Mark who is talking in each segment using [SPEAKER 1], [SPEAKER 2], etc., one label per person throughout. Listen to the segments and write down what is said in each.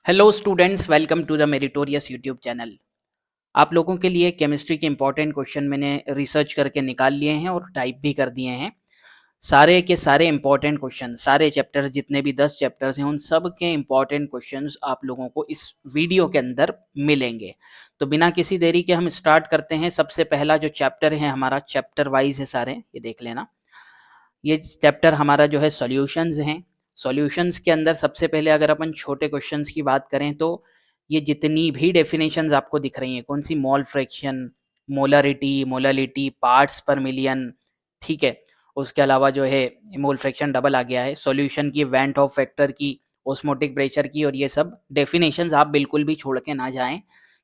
[SPEAKER 1] Hello students, welcome to the meritorious YouTube channel. आप लोगों के लिए केमिस्ट्री के इंपॉर्टेंट क्वेश्चन मैंने रिसर्च करके निकाल लिए हैं और टाइप भी कर दिए हैं। सारे के सारे इंपॉर्टेंट क्वेश्चन, सारे चैप्टर्स जितने भी 10 चैप्टर्स हैं उन सब के इंपॉर्टेंट क्वेश्चंस आप लोगों को इस वीडियो के अंदर मिलेंगे। तो बिना किसी देरी के हम स्टार्ट करते हैं। सबसे पहला जो चैप्टर है हमारा, चैप्टर वाइज है सारे, ये देख लेना। ये चैप्टर हमारा जो है सॉल्यूशंस हैं। सॉल्यूशंस के अंदर सबसे पहले अगर अपन छोटे क्वेश्चंस की बात करें तो ये जितनी भी डेफिनेशंस आपको दिख रही हैं, कौन सी, mole fraction, molarity, molality, parts per million, ठीक है। उसके अलावा जो है मोल फ्रैक्शन डबल आ गया है, सॉल्यूशन की, वेंट ऑफ फैक्टर की, ऑस्मोटिक प्रेशर की, और ये सब डेफिनेशंस आप बिल्कुल भी छोड़ के ना जाएं,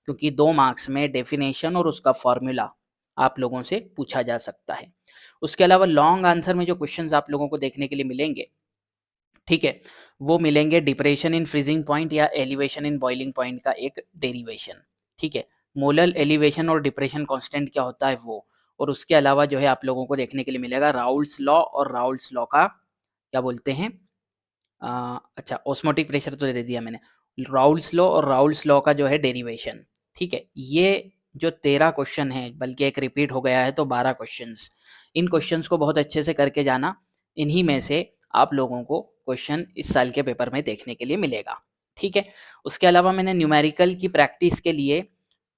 [SPEAKER 1] क्योंकि 2 मार्क्स में डेफिनेशन और उसका फॉर्मूला आप लोगों से पूछा जा सकता है। उसके अलावा लॉन्ग आंसर में जो क्वेश्चंस आप लोगों को देखने के लिए मिलेंगे, ठीक है, वो मिलेंगे डिप्रेशन इन फ्रीजिंग पॉइंट या एलिवेशन इन बॉइलिंग पॉइंट का एक डेरिवेशन, ठीक है। मोलर एलिवेशन और डिप्रेशन कांस्टेंट क्या होता है वो, और उसके अलावा जो है आप लोगों को देखने के लिए मिलेगा राउल्स लॉ, और राउल्स लॉ का क्या बोलते हैं, अच्छा ऑस्मोटिक प्रेशर तो दे दिया मैंने, राउल्स लॉ और राउल्स लॉ का जो है डेरिवेशन, ठीक है। ये जो 13 क्वेश्चन है, बल्कि एक रिपीट हो गया है तो 12 क्वेश्चंस, इन क्वेश्चंस को बहुत अच्छे से करके जाना। इन्हीं में से आप लोगों को क्वेश्चन इस साल के पेपर में देखने के लिए मिलेगा, ठीक है। उसके अलावा मैंने न्यूमेरिकल की प्रैक्टिस के लिए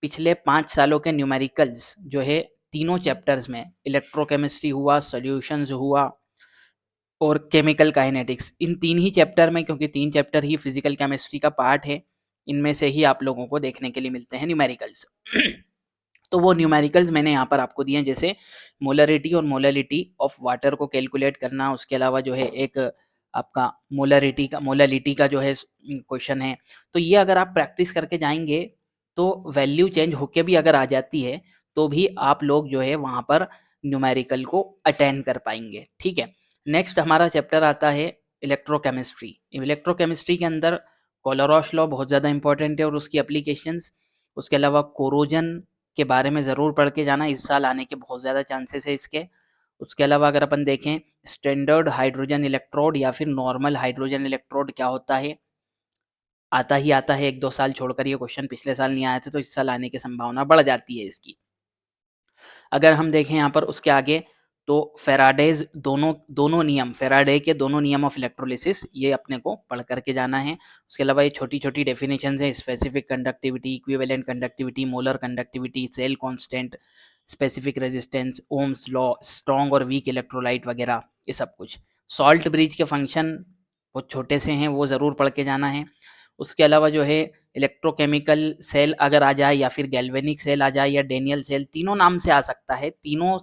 [SPEAKER 1] पिछले 5 सालों के न्यूमेरिकल्स जो है तीनों चैप्टर्स में, इलेक्ट्रोकेमिस्ट्री हुआ, सॉल्यूशंस हुआ और केमिकल काइनेटिक्स, इन 3 ही चैप्टर में, क्योंकि 3 चैप्टर ही फिजिकल केमिस्ट्री का पार्ट है, इनमें से ही आप लोगों को देखने के लिए मिलते हैं न्यूमेरिकल्स। तो वो न्यूमेरिकल्स मैंने यहाँ पर आपको दिए हैं, जैसे मोलरिटी और मोलालिटी ऑफ वाटर को कैलकुलेट करना। उसके अलावा जो है एक आपका मोलालिटी का जो है क्वेश्चन है। तो ये अगर आप प्रैक्टिस करके जाएंगे तो वैल्यू चेंज होके भी अगर आ जाती है तो भी आप लोग जो है वहाँ पर न्यूमेरिकल को अटेंड कर पाएंगे, ठीक है। नेक्स्ट हमारा चैप्टर आता है इलेक्ट्रोकेमिस्ट्री। इलेक्ट्रोकेमिस्ट्री के अंदर कोलरॉश लॉ बहुत ज़्यादा इंपॉर्टेंट है और उसकी एप्लीकेशंस। उसके अलावा कोरोजन के बारे में ज़रूर पढ़ के जाना, इस साल आने के बहुत ज़्यादा चांसेस है इसके। उसके अलावा अगर अपन देखें स्टैंडर्ड हाइड्रोजन इलेक्ट्रोड या फिर नॉर्मल हाइड्रोजन इलेक्ट्रोड क्या होता है, आता ही आता है, 1-2 साल छोड़कर ये क्वेश्चन पिछले साल नहीं आए थे, तो इस साल आने की संभावना बढ़ जाती है इसकी। अगर हम देखें यहाँ पर उसके आगे तो फेराडेज दोनों दोनों नियम, फेराडे के दोनों नियम ऑफ इलेक्ट्रोलिसिस, ये अपने को पढ़ करके जाना है। उसके अलावा ये छोटी छोटी डेफिनेशंस हैं, specific conductivity, equivalent conductivity, molar conductivity, cell constant, specific resistance, ohm's law, strong और वीक इलेक्ट्रोलाइट वगैरह, ये सब कुछ। सॉल्ट ब्रिज के फंक्शन बहुत छोटे से हैं, वो ज़रूर पढ़ के जाना है। उसके अलावा जो है इलेक्ट्रोकेमिकल सेल अगर आ जाए या फिर गैल्वेनिक सेल आ जाए या डेनियल सेल, तीनों नाम से आ सकता है, तीनों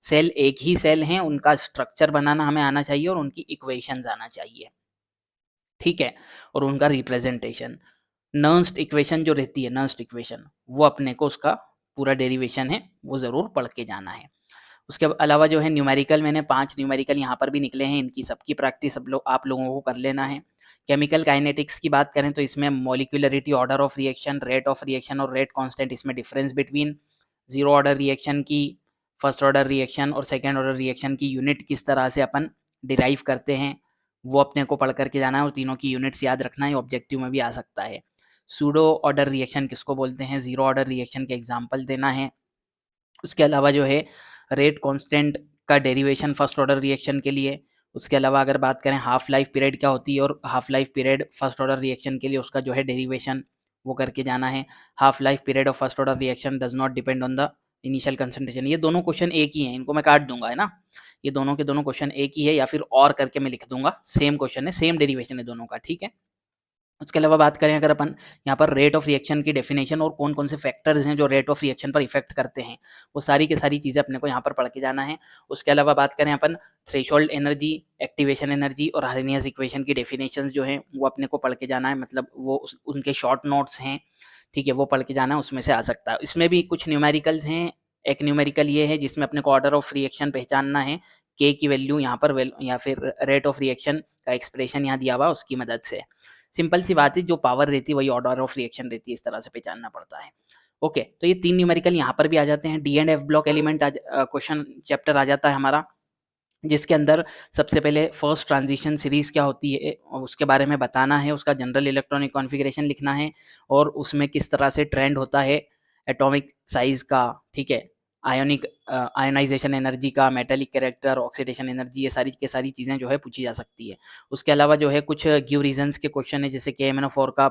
[SPEAKER 1] सेल एक ही सेल हैं, उनका स्ट्रक्चर बनाना हमें आना चाहिए और उनकी इक्वेशंस आना चाहिए, ठीक है। और उनका रिप्रेजेंटेशन, नर्स्ट इक्वेशन जो रहती है, नर्स्ट इक्वेशन, वो अपने को उसका पूरा डेरिवेशन है, वो ज़रूर पढ़ के जाना है। उसके अलावा जो है न्यूमेरिकल, मैंने 5 न्यूमेरिकल यहाँ पर भी निकले हैं, इनकी सबकी प्रैक्टिस आप लोगों को कर लेना है। केमिकल काइनेटिक्स की बात करें तो इसमें molecularity, order of reaction, rate of reaction और रेट कांस्टेंट, इसमें difference between zero order reaction की, फर्स्ट ऑर्डर रिएक्शन और सेकेंड ऑर्डर रिएक्शन की यूनिट किस तरह से अपन डिराइव करते हैं, वो अपने को पढ़ करके जाना है और तीनों की यूनिट्स याद रखना है, ऑब्जेक्टिव में भी आ सकता है। सूडो ऑर्डर रिएक्शन किसको बोलते हैं, जीरो ऑर्डर रिएक्शन के एग्जाम्पल देना है। उसके अलावा जो है रेट कांस्टेंट का डेरिवेशन फर्स्ट ऑर्डर रिएक्शन के लिए। उसके अलावा अगर बात करें हाफ लाइफ पीरियड क्या होती है और half life period first order reaction के लिए, उसका जो है डेरिवेशन वो करके जाना है। Half life period of first order reaction does not depend on the initial concentration. ये दोनों क्वेश्चन एक ही हैं, इनको मैं काट दूंगा, है ना। ये दोनों के दोनों क्वेश्चन एक ही है, या फिर और करके मैं लिख दूंगा, सेम क्वेश्चन है, सेम डेरिवेशन है दोनों का, ठीक है। उसके अलावा बात करें अगर अपन यहाँ पर रेट ऑफ रिएक्शन की डेफिनेशन और कौन कौन से फैक्टर्स हैं जो रेट ऑफ रिएक्शन पर इफेक्ट करते हैं, वो सारी की सारी चीज़ें अपने को यहाँ पर पढ़ के जाना है। उसके अलावा बात करें अपन थ्रेशोल्ड एनर्जी, एक्टिवेशन एनर्जी और हार्नियस इक्वेशन की डेफिनेशन जो हैं वो अपने को पढ़ के जाना है, मतलब वो उनके शॉर्ट नोट्स हैं, ठीक है, वो पढ़ के जाना है, उसमें से आ सकता है। इसमें भी कुछ न्यूमेरिकल्स हैं। एक न्यूमेरिकल ये है जिसमें अपने को ऑर्डर ऑफ रिएक्शन पहचानना है, के की वैल्यू यहाँ पर या फिर रेट ऑफ रिएक्शन का एक्सप्रेशन यहाँ दिया हुआ उसकी मदद से। सिंपल सी बात है, जो पावर रहती है वही ऑर्डर ऑफ रिएक्शन रहती है, इस तरह से पहचानना पड़ता है। ओके, तो ये 3 न्यूमेरिकल यहाँ पर भी आ जाते हैं। D and F block element question chapter आ जाता है हमारा। जिसके अंदर सबसे पहले फर्स्ट ट्रांजिशन सीरीज़ क्या होती है और उसके बारे में बताना है, उसका जनरल इलेक्ट्रॉनिक कॉन्फ़िगरेशन लिखना है और उसमें किस तरह से ट्रेंड होता है एटॉमिक साइज़ का, ठीक है? आयोनाइज़ेशन एनर्जी का, मेटालिक कैरेक्टर, ऑक्सीडेशन एनर्जी, ये सारी की सारी चीज़ें जो है पूछी जा सकती है। उसके अलावा जो है कुछ गिव रीज़न्स के क्वेश्चन है, जैसे KMnO4 का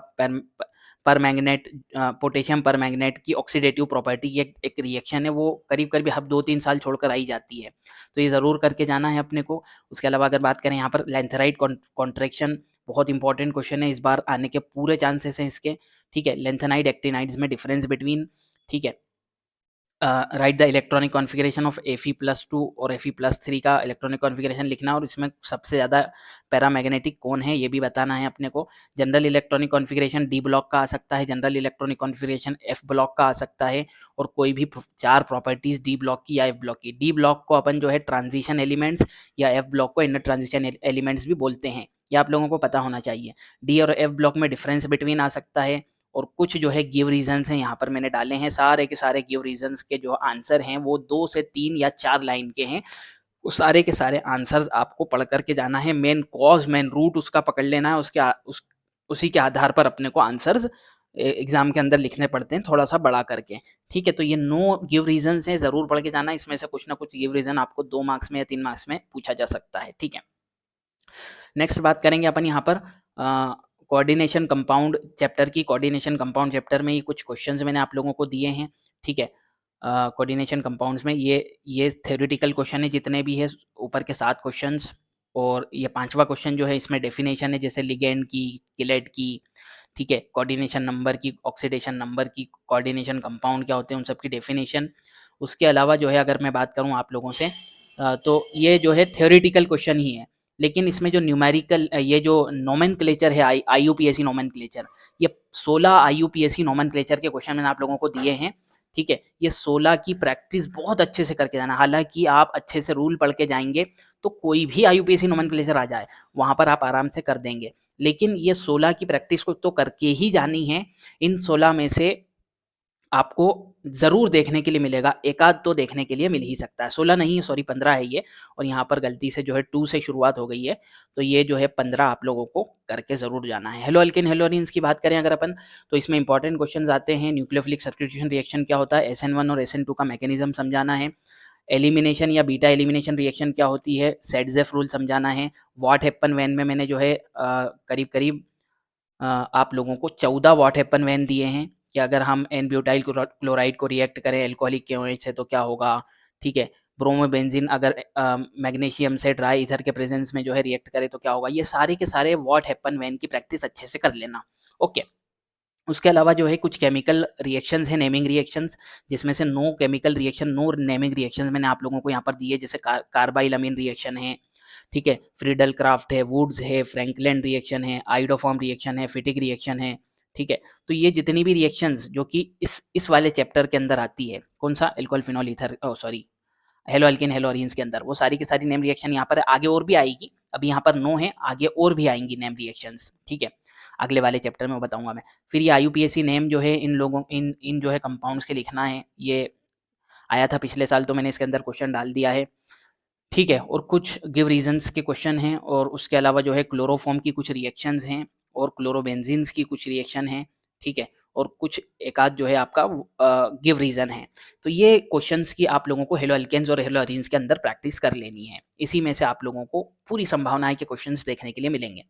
[SPEAKER 1] परमैंगनेट पोटेशियम परमैंगनेट की ऑक्सीडेटिव प्रॉपर्टी, ये एक रिएक्शन है, वो करीब-करीब हब 2-3 साल छोड़कर आई जाती है। तो ये ज़रूर करके जाना है अपने को। उसके अलावा अगर बात करें यहाँ पर लेंथेराइट कॉन्ट्रैक्शन, बहुत इंपॉर्टेंट क्वेश्चन है, इस बार आने के पूरे चांसेस हैं इसके, ठीक है? लेंथेनाइड एक्टिनाइड्स में डिफरेंस बिटवीन, ठीक है? Right the electronic configuration of Fe+2 और Fe+3 का इलेक्ट्रॉनिक कॉन्फ़िगरेशन लिखना और इसमें सबसे ज़्यादा पैरामैग्नेटिक कौन है, ये भी बताना है अपने को। General electronic configuration D block का आ सकता है, general electronic configuration F block का आ सकता है और कोई भी 4 प्रॉपर्टीज़ डी ब्लॉक की या एफ ब्लॉक की। डी ब्लॉक को अपन जो है ट्रांज़िशन एलिमेंट्स या एफ ब्लॉक को इनर ट्रांज़िशन एलिमेंट्स भी बोलते हैं। ये आप लोगों को पता होना चाहिए। डी और एफ ब्लॉक में डिफरेंस बिटवीन आ सकता है और कुछ जो है गिव रीजंस हैं यहाँ पर मैंने डाले हैं। सारे के सारे गिव रीजंस के जो आंसर हैं वो 2 से 3 या 4 लाइन के हैं। वो सारे के सारे आंसर्स आपको पढ़ कर के जाना है। मेन कॉज, मेन रूट उसका पकड़ लेना है। उसी के आधार पर अपने को आंसर्स एग्जाम के अंदर लिखने पड़ते हैं, थोड़ा सा बड़ा करके। ठीक है, तो ये 9 गिव रीजंस हैं, ज़रूर पढ़ के जाना। इसमें से कुछ ना कुछ गिव रीजन आपको 2 मार्क्स में या 3 मार्क्स में पूछा जा सकता है। ठीक है, नेक्स्ट बात करेंगे अपन यहाँ पर कोऑर्डिनेशन कंपाउंड चैप्टर की। कोऑर्डिनेशन कंपाउंड चैप्टर में ये कुछ क्वेश्चंस मैंने आप लोगों को दिए हैं। ठीक है, कोऑर्डिनेशन कंपाउंड्स में ये थ्योरेटिकल क्वेश्चन है जितने भी है, ऊपर के 7 क्वेश्चंस और ये 5वां क्वेश्चन जो है इसमें डेफिनेशन है, जैसे लिगेंड की, किलेट की, ठीक है, कोऑर्डिनेशन नंबर की, ऑक्सीडेशन नंबर की, कोऑर्डिनेशन कंपाउंड क्या होते हैं उन सब की डेफिनेशन। उसके अलावा जो है अगर मैं बात करूँ आप लोगों से तो ये जो है थ्योरेटिकल क्वेश्चन ही है, लेकिन इसमें जो न्यूमेरिकल ये जो नोमेनक्लेचर है, IUPAC नोमेनक्लेचर, ये 16 IUPAC नोमेनक्लेचर के क्वेश्चन मैंने आप लोगों को दिए हैं। ठीक है, ये 16 की प्रैक्टिस बहुत अच्छे से करके जाना। हालांकि आप अच्छे से रूल पढ़ के जाएंगे तो कोई भी IUPAC नोमेनक्लेचर आ जाए वहां पर आप आराम से कर देंगे, लेकिन ये 16 की प्रैक्टिस को तो करके ही जानी है। इन 16 में से आपको ज़रूर देखने के लिए मिलेगा, एक आध तो देखने के लिए मिल ही सकता है। 16 नहीं, सॉरी 15 है ये, और यहाँ पर गलती से जो है 2 से शुरुआत हो गई है, तो ये जो है 15 आप लोगों को करके ज़रूर जाना है। हेलो अल्किन हेलोरिन्स की बात करें अगर अपन, तो इसमें इंपॉर्टेंट क्वेश्चंस आते हैं। न्यूक्लियोफिलिक सब्स्टिट्यूशन रिएक्शन क्या होता है, SN1 और SN2 का मैकेनिज्म समझाना है। एलिमिनेशन या बीटा एलिमिनेशन रिएक्शन क्या होती है, सेडजेफ रूल समझाना है। व्हाट हैपन व्हेन में मैंने जो है करीब करीब आप लोगों को 14 व्हाट हैपन व्हेन दिए हैं कि अगर हम एन ब्यूटाइल क्लोराइड को रिएक्ट करें अल्कोहलिक KOH से तो क्या होगा। ठीक है, ब्रोमोबेंजीन अगर मैग्नीशियम से ड्राई ईथर के प्रेजेंस में जो है रिएक्ट करे तो क्या होगा। ये सारे के सारे व्हाट हैपन व्हेन की प्रैक्टिस अच्छे से कर लेना। ओके, उसके अलावा जो है कुछ केमिकल रिएक्शंस हैं, नेमिंग रिएक्शंस, जिसमें से 9 केमिकल रिएक्शन, 9 नेमिंग रिएक्शंस मैंने आप लोगों को यहाँ पर दिए, जैसे कार्बाइल अमीन रिएक्शन है, ठीक है, फ्रीडल क्राफ्ट है, वुड्स है, फ्रैंकलैंड रिएक्शन है, आइडोफॉर्म रिएक्शन है, फिटिक रिएक्शन है। ठीक है, तो ये जितनी भी रिएक्शंस जो कि इस वाले चैप्टर के अंदर आती है, कौन सा, alcohol phenol ether, sorry, hello alkene hello arenes के अंदर, वो सारी की सारी नेम रिएक्शन यहाँ पर आगे और भी आएगी। अभी यहाँ पर 9 है, आगे और भी आएंगी नेम रिएक्शंस। ठीक है, अगले वाले चैप्टर में बताऊंगा मैं। फिर ये IUPAC नेम जो है इन लोगों इन जो है कंपाउंड्स के लिखना है। ये आया था पिछले साल, तो मैंने इसके अंदर क्वेश्चन डाल दिया है। ठीक है, और कुछ गिव रीजंस के क्वेश्चन हैं, और उसके अलावा जो है क्लोरोफॉर्म की कुछ रिएक्शंस हैं और क्लोरोबेंजीन्स की कुछ रिएक्शन हैं। ठीक है, और कुछ एक आध जो है आपका गिव रीजन है। तो ये क्वेश्चंस की आप लोगों को हेलो अल्केन्स और हेलो अरीन्स के अंदर प्रैक्टिस कर लेनी है। इसी में से आप लोगों को पूरी संभावना है कि क्वेश्चंस देखने के लिए मिलेंगे।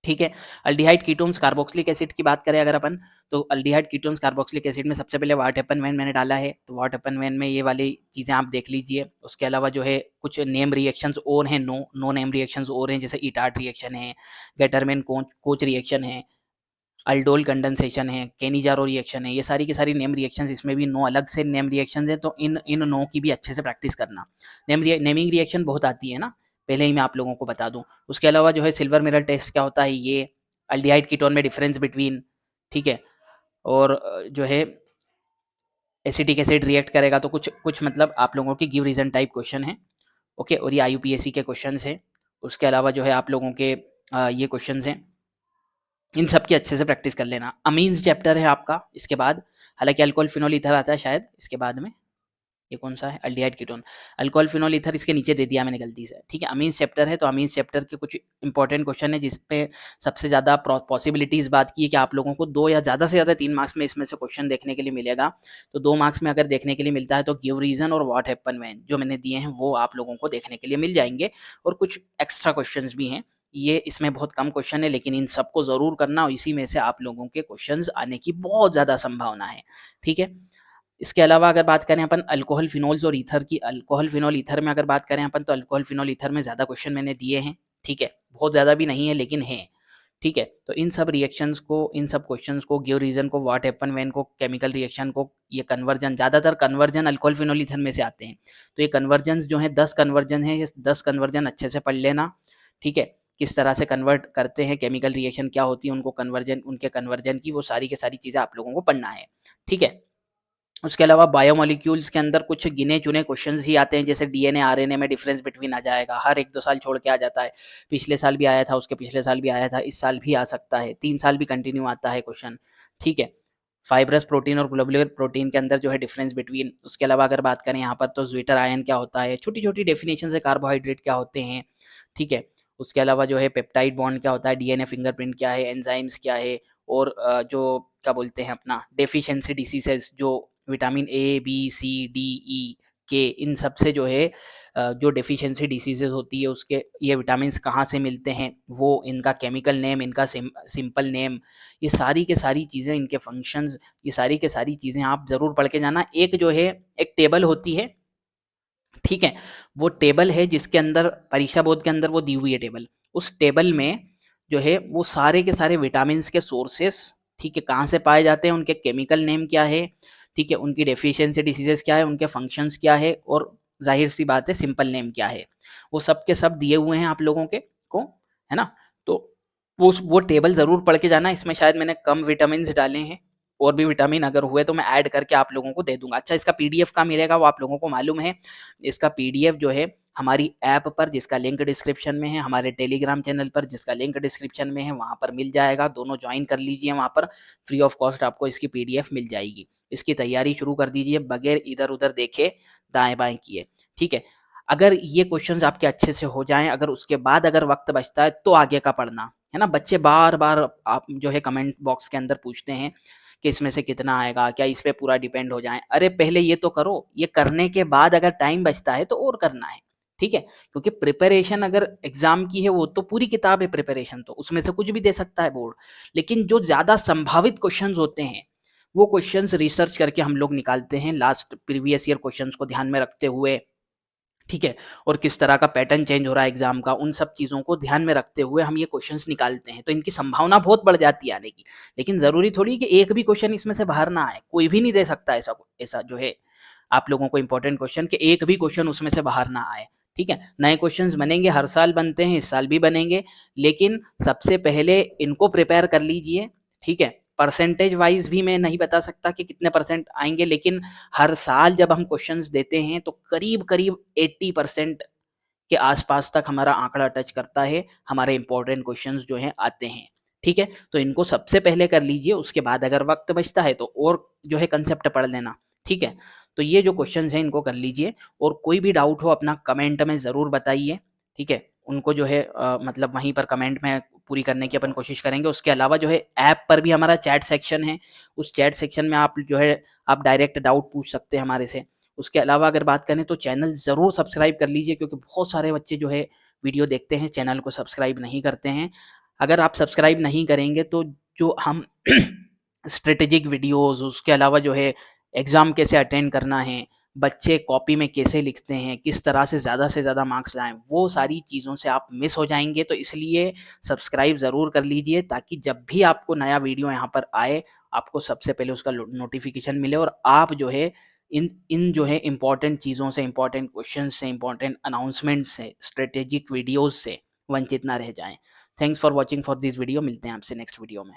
[SPEAKER 1] ठीक है, अल्डिहाइड कीटोन्स कार्बोक्सिलिक एसिड की बात करें अगर अपन, तो अल्डिहाइड कीटोन्स कार्बोक्सिलिक एसिड में सबसे पहले व्हाट हैपन व्हेन मैंने डाला है, तो व्हाट हैपन व्हेन में ये वाली चीज़ें आप देख लीजिए। उसके अलावा जो है कुछ नेम रिएक्शंस और हैं, नो नेम रिएक्शंस और हैं, जैसे इटार्ट रिएक्शन है, गेटरमैन कोच रिएक्शन है, अल्डोल कंडेंसेशन है, केनिजारो रिएक्शन है। ये सारी की सारी नेम रिएक्शंस, इसमें भी 9 अलग से नेम रिएक्शंस हैं, तो इन 9 की भी अच्छे से प्रैक्टिस करना। नेमिंग रिएक्शन बहुत आती है ना, पहले ही मैं आप लोगों को बता दूं। उसके अलावा जो है सिल्वर मिरर टेस्ट क्या होता है, ये अल्डिहाइड कीटोन में डिफरेंस बिटवीन, ठीक है, और जो है एसिटिक एसिड रिएक्ट करेगा, तो कुछ कुछ मतलब आप लोगों की गिव रीजन टाइप क्वेश्चन है। ओके, और ये IUPAC के क्वेश्चन हैं। उसके अलावा जो है आप लोगों के ये क्वेश्चन हैं, इन सब की अच्छे से प्रैक्टिस कर लेना। अमीन्स चैप्टर है आपका इसके बाद, हालांकि अल्कोहल फिनोल ईथर आता है शायद इसके बाद में, ये कौन सा है, aldehyde ketone, alcohol phenol ether इसके नीचे दे दिया मैंने गलती से, ठीक है। अमीन्स चैप्टर है तो अमीन्स चैप्टर के कुछ इंपॉर्टेंट क्वेश्चन है जिसपे सबसे ज़्यादा पॉसिबिलिटी इस बात की है कि आप लोगों को 2 या ज़्यादा से ज़्यादा 3 मार्क्स में इसमें से क्वेश्चन देखने के लिए मिलेगा। तो 2 मार्क्स में अगर देखने के लिए मिलता है तो गिव रीज़न और व्हाट हैपन व्हेन जो मैंने दिए हैं वो आप लोगों को देखने के लिए मिल जाएंगे, और कुछ एक्स्ट्रा क्वेश्चंस भी हैं। ये इसमें बहुत कम क्वेश्चन है लेकिन इन सबको ज़रूर करना और इसी में से आप लोगों के क्वेश्चंस आने की बहुत ज़्यादा संभावना है, ठीक है। इसके अलावा अगर बात करें अपन अल्कोहल फिनोल्स और ईथर की, अल्कोहल फिनोल ईथर में अगर बात करें अपन तो अल्कोहल फिनोल ईथर में ज़्यादा क्वेश्चन मैंने दिए हैं, ठीक है, बहुत ज़्यादा भी नहीं है लेकिन हैं, ठीक है। तो इन सब रिएक्शंस को, इन सब क्वेश्चंस को, गिव रीजन को, व्हाट हैपन व्हेन को, केमिकल रिएक्शन को, ये कन्वर्जन, ज़्यादातर कन्वर्जन अल्कोहल फिनोल ईथर में से आते हैं। तो ये कन्वर्जन जो है 10 कन्वर्जन है, ये 10 कन्वर्जन अच्छे से पढ़ लेना, ठीक है। किस तरह से कन्वर्ट करते हैं, केमिकल रिएक्शन क्या होती है, उनको कन्वर्जन, उनके कन्वर्जन की वो सारी की सारी चीज़ें आप लोगों को पढ़ना है, ठीक है। उसके अलावा बायोमोलिक्यूल्स के अंदर कुछ गिने चुने क्वेश्चंस ही आते हैं, जैसे डीएनए आरएनए में डिफरेंस बिटवीन आ जाएगा, हर 1-2 साल छोड़ के आ जाता है। पिछले साल भी आया था, उसके पिछले साल भी आया था, इस साल भी आ सकता है, 3 साल भी कंटिन्यू आता है क्वेश्चन, ठीक है। फाइब्रस प्रोटीन और ग्लोबुलर प्रोटीन के अंदर जो है डिफरेंस बिटवीन, उसके अलावा अगर बात करें यहाँ पर तो ज्विटर आयन क्या होता है, छोटी-छोटी डेफिनेशन है, कार्बोहाइड्रेट क्या होते हैं, ठीक है। उसके अलावा जो है पेप्टाइड बॉन्ड क्या होता है, डीएनए फिंगरप्रिंट क्या है, एंजाइम्स क्या है, और जो क्या बोलते हैं अपना डेफिशिएंसी डिसीजेस, जो vitamin A B C D E K, इन सब से जो है जो डेफिशिएंसी डिसीजेज होती है उसके ये विटामिन्स कहाँ से मिलते हैं, वो इनका केमिकल नेम, इनका सिंपल नेम, ये सारी के सारी चीज़ें, इनके फंक्शंस, ये सारी के सारी चीज़ें आप ज़रूर पढ़ के जाना। एक जो है एक टेबल होती है, ठीक है, वो टेबल है जिसके अंदर परीक्षा बोर्ड के अंदर वो दी हुई है टेबल, उस टेबल में जो है वो सारे के सारे विटामिन्स के सोर्सेस, ठीक है, कहाँ से पाए जाते हैं, उनके केमिकल नेम क्या है, ठीक है, उनकी डेफिशिएंसी डिसीजेस क्या है, उनके फंक्शंस क्या है, और जाहिर सी बात है सिंपल नेम क्या है, वो सब के सब दिए हुए हैं आप लोगों के को, है ना। तो वो टेबल ज़रूर पढ़ के जाना, इसमें शायद मैंने कम विटामिन डाले हैं, और भी विटामिन अगर हुए तो मैं ऐड करके आप लोगों को दे दूंगा। अच्छा, इसका पीडीएफ कहाँ मिलेगा वो आप लोगों को मालूम है, इसका पीडीएफ जो है हमारी ऐप पर जिसका लिंक डिस्क्रिप्शन में है, हमारे टेलीग्राम चैनल पर जिसका लिंक डिस्क्रिप्शन में है, वहाँ पर मिल जाएगा, दोनों ज्वाइन कर लीजिए, वहाँ पर फ्री ऑफ कॉस्ट आपको इसकी पीडीएफ मिल जाएगी। इसकी तैयारी शुरू कर दीजिए बगैर इधर उधर देखे दाएं बाएं किए, ठीक है। अगर ये क्वेश्चंस आपके अच्छे से हो जाएं, अगर उसके बाद अगर वक्त बचता है तो आगे का पढ़ना है ना। बच्चे बार बार आप जो है कमेंट बॉक्स के अंदर पूछते हैं कि इसमें से कितना आएगा, क्या इस पे पूरा डिपेंड हो जाए, अरे पहले ये तो करो, ये करने के बाद अगर टाइम बचता है तो और करना है, ठीक है। क्योंकि प्रिपरेशन अगर एग्जाम की है वो तो पूरी किताब है प्रिपरेशन, तो उसमें से कुछ भी दे सकता है बोर्ड, लेकिन जो ज्यादा संभावित क्वेश्चंस होते हैं वो क्वेश्चंस रिसर्च करके हम लोग निकालते हैं लास्ट प्रीवियस ईयर क्वेश्चंस को ध्यान में रखते हुए, ठीक है, और किस तरह का पैटर्न चेंज हो रहा है एग्जाम का, उन सब चीज़ों को ध्यान में रखते हुए हम ये क्वेश्चंस निकालते हैं, तो इनकी संभावना बहुत बढ़ जाती है आने की। लेकिन ज़रूरी थोड़ी कि एक भी क्वेश्चन इसमें से बाहर ना आए, कोई भी नहीं दे सकता ऐसा ऐसा जो है आप लोगों को इंपॉर्टेंट क्वेश्चन कि एक भी क्वेश्चन उसमें से बाहर ना आए, ठीक है। नए क्वेश्चंस बनेंगे, हर साल बनते हैं, इस साल भी बनेंगे, लेकिन सबसे पहले इनको प्रिपेयर कर लीजिए, ठीक है। परसेंटेज वाइज भी मैं नहीं बता सकता कि कितने परसेंट आएंगे, लेकिन हर साल जब हम क्वेश्चंस देते हैं तो करीब करीब 80% के आसपास तक हमारा आंकड़ा टच करता है, हमारे इंपॉर्टेंट क्वेश्चंस जो हैं आते हैं, ठीक है। तो इनको सबसे पहले कर लीजिए, उसके बाद अगर वक्त बचता है तो और जो है कंसेप्ट पढ़ लेना, ठीक है। तो ये जो क्वेश्चंस हैं इनको कर लीजिए, और कोई भी डाउट हो अपना कमेंट में ज़रूर बताइए, ठीक है। उनको जो है मतलब वहीं पर कमेंट में पूरी करने की अपन कोशिश करेंगे। उसके अलावा जो है ऐप पर भी हमारा चैट सेक्शन है, उस चैट सेक्शन में आप जो है आप डायरेक्ट डाउट पूछ सकते हैं हमारे से। उसके अलावा अगर बात करें तो चैनल ज़रूर सब्सक्राइब कर लीजिए, क्योंकि बहुत सारे बच्चे जो है वीडियो देखते हैं चैनल को सब्सक्राइब नहीं करते हैं। अगर आप सब्सक्राइब नहीं करेंगे तो जो हम स्ट्रेटेजिक वीडियोस, उसके अलावा जो है एग्ज़ाम कैसे अटेंड करना है, बच्चे कॉपी में कैसे लिखते हैं, किस तरह से ज़्यादा मार्क्स लाएं, वो सारी चीज़ों से आप मिस हो जाएंगे। तो इसलिए सब्सक्राइब ज़रूर कर लीजिए, ताकि जब भी आपको नया वीडियो यहाँ पर आए आपको सबसे पहले उसका नोटिफिकेशन मिले, और आप जो है इन इन जो है इम्पॉर्टेंट चीज़ों से, इम्पॉर्टेंट क्वेश्चन से, इम्पॉर्टेंट अनाउंसमेंट से, स्ट्रेटेजिक वीडियोज़ से वंचित ना रह जाएं। Thanks for watching for this video, मिलते हैं आपसे नेक्स्ट वीडियो में।